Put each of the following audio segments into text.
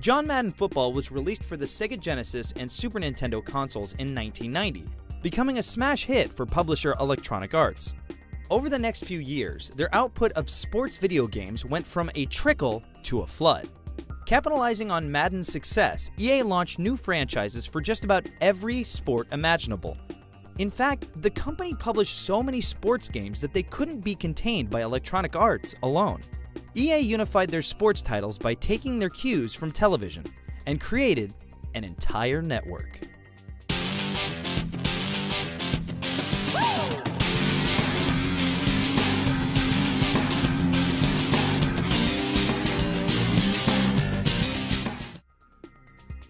John Madden Football was released for the Sega Genesis and Super Nintendo consoles in 1990, becoming a smash hit for publisher Electronic Arts. Over the next few years, their output of sports video games went from a trickle to a flood. Capitalizing on Madden's success, EA launched new franchises for just about every sport imaginable. In fact, the company published so many sports games that they couldn't be contained by Electronic Arts alone. EA unified their sports titles by taking their cues from television and created an entire network.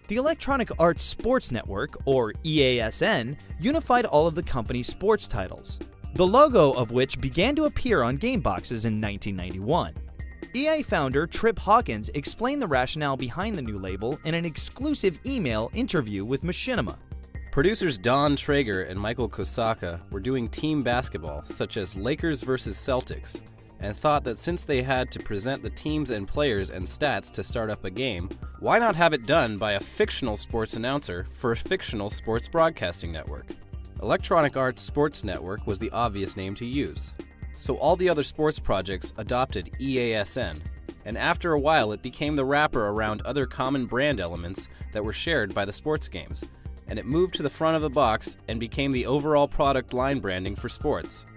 The Electronic Arts Sports Network, or EASN, unified all of the company's sports titles, the logo of which began to appear on game boxes in 1991. EA founder Trip Hawkins explained the rationale behind the new label in an exclusive email interview with Machinima. Producers Don Traeger and Michael Kosaka were doing team basketball, such as Lakers versus Celtics, and thought that since they had to present the teams and players and stats to start up a game, why not have it done by a fictional sports announcer for a fictional sports broadcasting network? Electronic Arts Sports Network was the obvious name to use. So all the other sports projects adopted EASN, and after a while it became the wrapper around other common brand elements that were shared by the sports games, and it moved to the front of the box and became the overall product line branding for sports.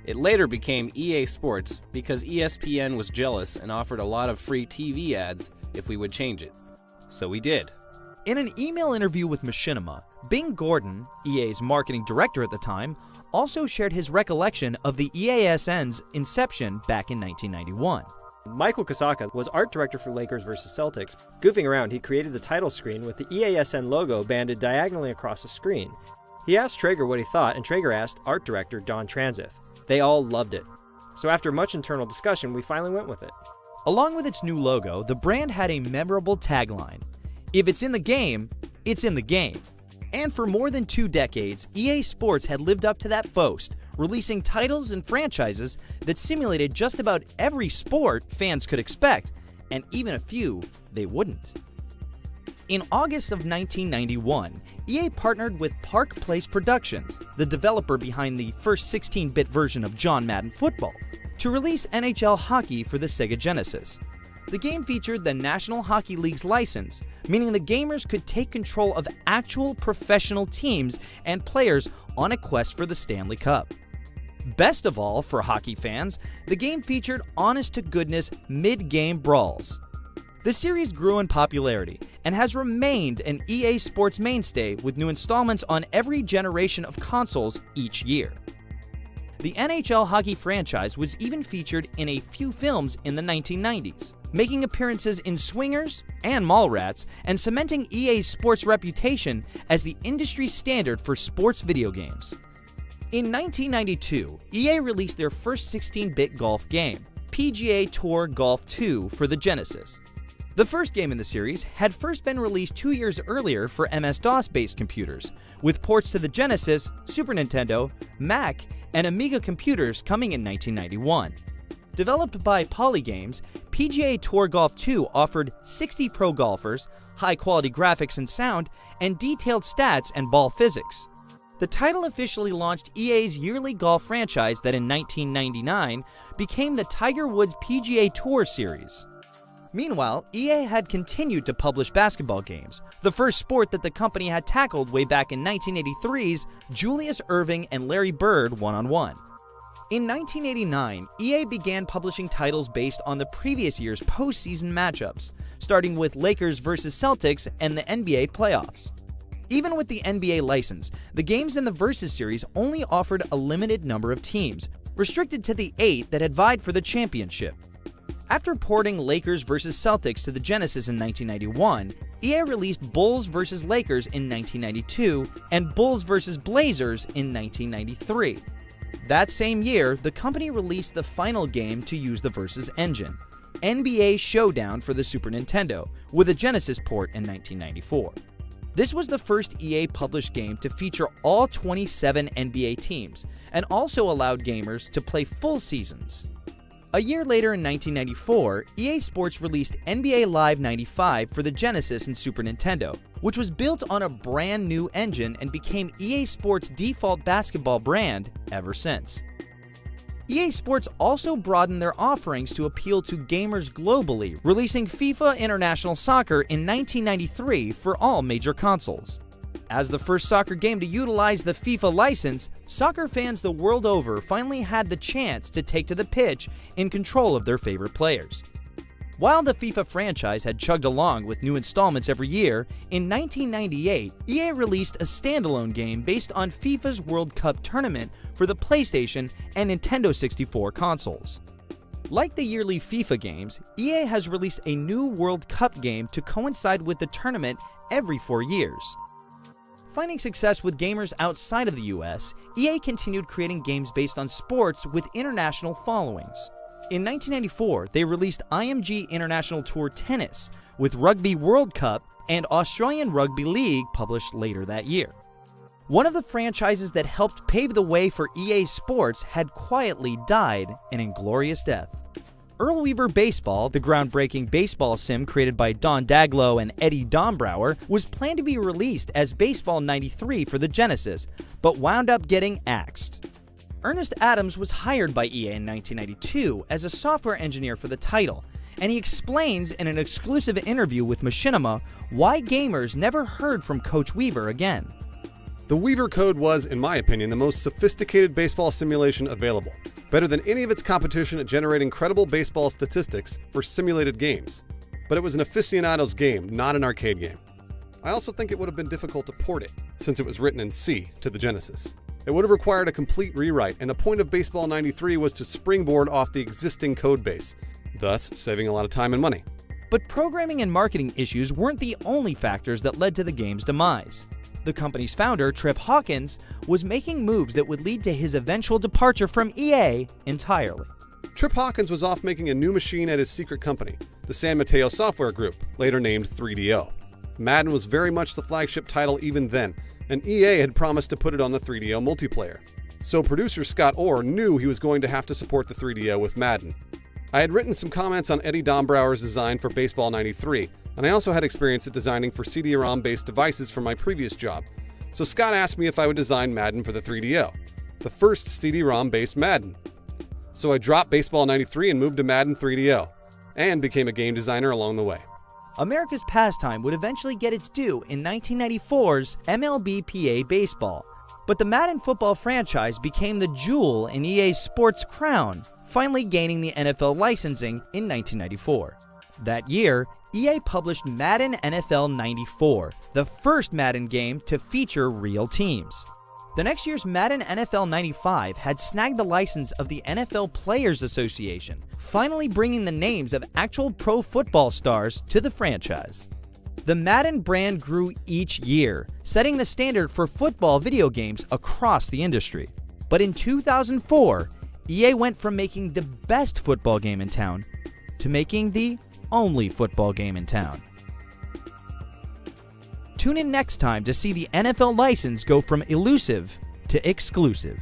It later became EA Sports because ESPN was jealous and offered a lot of free TV ads if we would change it. So we did. In an email interview with Machinima, Bing Gordon, EA's marketing director at the time, also shared his recollection of the EASN's inception back in 1991. Michael Kosaka was art director for Lakers vs. Celtics. Goofing around, he created the title screen with the EASN logo banded diagonally across the screen. He asked Traeger what he thought, and Traeger asked art director Don Transith. They all loved it. So after much internal discussion, we finally went with it. Along with its new logo, the brand had a memorable tagline: "If it's in the game, it's in the game." And for more than 2 decades, EA Sports had lived up to that boast, releasing titles and franchises that simulated just about every sport fans could expect, and even a few they wouldn't. In August of 1991, EA partnered with Park Place Productions, the developer behind the first 16-bit version of John Madden Football, to release NHL Hockey for the Sega Genesis. The game featured the National Hockey League's license, meaning the gamers could take control of actual professional teams and players on a quest for the Stanley Cup. Best of all, for hockey fans, the game featured honest-to-goodness mid-game brawls. The series grew in popularity and has remained an EA Sports mainstay with new installments on every generation of consoles each year. The NHL hockey franchise was even featured in a few films in the 1990s, making appearances in Swingers and Mallrats and cementing EA's sports reputation as the industry standard for sports video games. In 1992, EA released their first 16-bit golf game, PGA Tour Golf 2 for the Genesis. The first game in the series had first been released 2 years earlier for MS-DOS-based computers, with ports to the Genesis, Super Nintendo, Mac, and Amiga computers coming in 1991. Developed by Polygames, PGA Tour Golf 2 offered 60 pro golfers, high-quality graphics and sound, and detailed stats and ball physics. The title officially launched EA's yearly golf franchise that in 1999 became the Tiger Woods PGA Tour series. Meanwhile, EA had continued to publish basketball games, the first sport that the company had tackled way back in 1983's Julius Erving and Larry Bird one-on-one. In 1989, EA began publishing titles based on the previous year's postseason matchups, starting with Lakers vs. Celtics and the NBA playoffs. Even with the NBA license, the games in the Versus series only offered a limited number of teams, restricted to the 8 that had vied for the championship. After porting Lakers vs. Celtics to the Genesis in 1991, EA released Bulls vs. Lakers in 1992 and Bulls vs. Blazers in 1993. That same year, the company released the final game to use the Versus engine, NBA Showdown for the Super Nintendo, with a Genesis port in 1994. This was the first EA-published game to feature all 27 NBA teams, and also allowed gamers to play full seasons. A year later in 1994, EA Sports released NBA Live 95 for the Genesis and Super Nintendo, which was built on a brand new engine and became EA Sports' default basketball brand ever since. EA Sports also broadened their offerings to appeal to gamers globally, releasing FIFA International Soccer in 1993 for all major consoles. As the first soccer game to utilize the FIFA license, soccer fans the world over finally had the chance to take to the pitch in control of their favorite players. While the FIFA franchise had chugged along with new installments every year, in 1998, EA released a standalone game based on FIFA's World Cup tournament for the PlayStation and Nintendo 64 consoles. Like the yearly FIFA games, EA has released a new World Cup game to coincide with the tournament every 4 years. Finding success with gamers outside of the US, EA continued creating games based on sports with international followings. In 1994, they released IMG International Tour Tennis, with Rugby World Cup and Australian Rugby League published later that year. One of the franchises that helped pave the way for EA Sports had quietly died an inglorious death. Earl Weaver Baseball, the groundbreaking baseball sim created by Don Daglow and Eddie Dombrower, was planned to be released as Baseball 93 for the Genesis, but wound up getting axed. Ernest Adams was hired by EA in 1992 as a software engineer for the title, and he explains in an exclusive interview with Machinima why gamers never heard from Coach Weaver again. The Weaver Code was, in my opinion, the most sophisticated baseball simulation available, better than any of its competition at generating credible baseball statistics for simulated games. But it was an aficionado's game, not an arcade game. I also think it would have been difficult to port it, since it was written in C to the Genesis. It would have required a complete rewrite, and the point of Baseball 93 was to springboard off the existing code base, thus saving a lot of time and money. But programming and marketing issues weren't the only factors that led to the game's demise. The company's founder, Trip Hawkins, was making moves that would lead to his eventual departure from EA entirely. Trip Hawkins was off making a new machine at his secret company, the San Mateo Software Group, later named 3DO. Madden was very much the flagship title even then, and EA had promised to put it on the 3DO multiplayer. So producer Scott Orr knew he was going to have to support the 3DO with Madden. I had written some comments on Eddie Dombrower's design for Baseball 93, and I also had experience at designing for CD-ROM-based devices from my previous job. So Scott asked me if I would design Madden for the 3DO, the first CD-ROM-based Madden. So I dropped Baseball 93 and moved to Madden 3DO, and became a game designer along the way. America's pastime would eventually get its due in 1994's MLBPA Baseball, but the Madden football franchise became the jewel in EA Sports' crown, finally gaining the NFL licensing in 1994. That year, EA published Madden NFL 94, the first Madden game to feature real teams. The next year's Madden NFL 95 had snagged the license of the NFL Players Association, finally bringing the names of actual pro football stars to the franchise. The Madden brand grew each year, setting the standard for football video games across the industry. But in 2004, EA went from making the best football game in town to making the only football game in town. Tune in next time to see the NFL license go from elusive to exclusive.